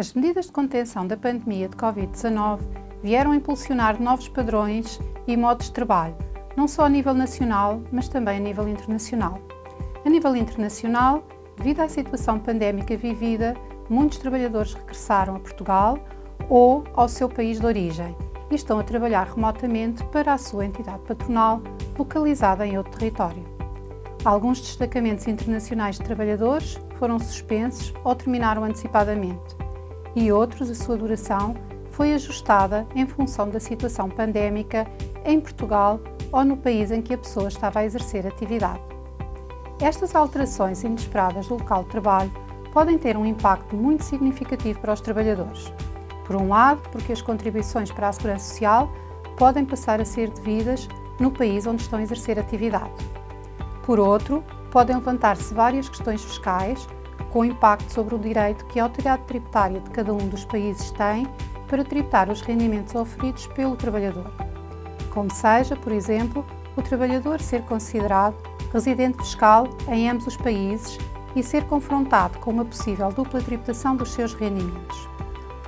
As medidas de contenção da pandemia de Covid-19 vieram impulsionar novos padrões e modos de trabalho, não só a nível nacional, mas também a nível internacional. A nível internacional, devido à situação pandémica vivida, muitos trabalhadores regressaram a Portugal ou ao seu país de origem e estão a trabalhar remotamente para a sua entidade patronal, localizada em outro território. Alguns destacamentos internacionais de trabalhadores foram suspensos ou terminaram antecipadamente, e outros, a sua duração foi ajustada em função da situação pandémica em Portugal ou no país em que a pessoa estava a exercer atividade. Estas alterações inesperadas do local de trabalho podem ter um impacto muito significativo para os trabalhadores. Por um lado, porque as contribuições para a Segurança Social podem passar a ser devidas no país onde estão a exercer atividade. Por outro, podem levantar-se várias questões fiscais com impacto sobre o direito que a autoridade tributária de cada um dos países tem para tributar os rendimentos oferidos pelo trabalhador. Como seja, por exemplo, o trabalhador ser considerado residente fiscal em ambos os países e ser confrontado com uma possível dupla tributação dos seus rendimentos.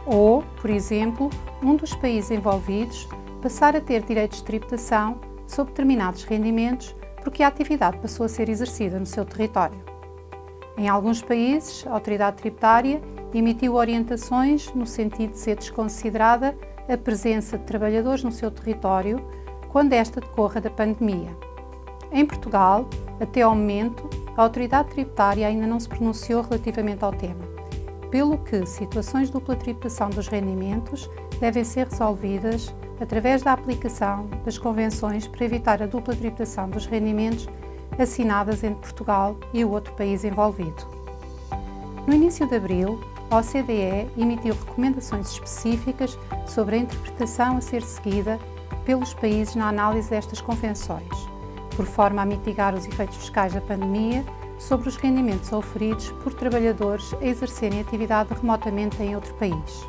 Ou, por exemplo, um dos países envolvidos passar a ter direitos de tributação sobre determinados rendimentos porque a atividade passou a ser exercida no seu território. Em alguns países, a autoridade tributária emitiu orientações no sentido de ser desconsiderada a presença de trabalhadores no seu território quando esta decorra da pandemia. Em Portugal, até ao momento, a autoridade tributária ainda não se pronunciou relativamente ao tema, pelo que situações de dupla tributação dos rendimentos devem ser resolvidas através da aplicação das convenções para evitar a dupla tributação dos rendimentos assinadas entre Portugal e o outro país envolvido. No início de abril, a OCDE emitiu recomendações específicas sobre a interpretação a ser seguida pelos países na análise destas convenções, por forma a mitigar os efeitos fiscais da pandemia sobre os rendimentos oferidos por trabalhadores a exercerem atividade remotamente em outro país.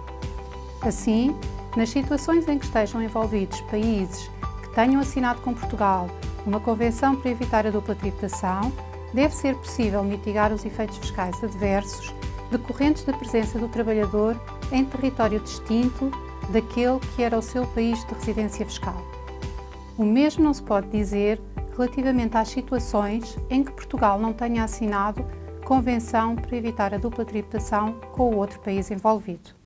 Assim, nas situações em que estejam envolvidos países que tenham assinado com Portugal uma convenção para evitar a dupla tributação, deve ser possível mitigar os efeitos fiscais adversos decorrentes da presença do trabalhador em território distinto daquele que era o seu país de residência fiscal. O mesmo não se pode dizer relativamente às situações em que Portugal não tenha assinado convenção para evitar a dupla tributação com o outro país envolvido.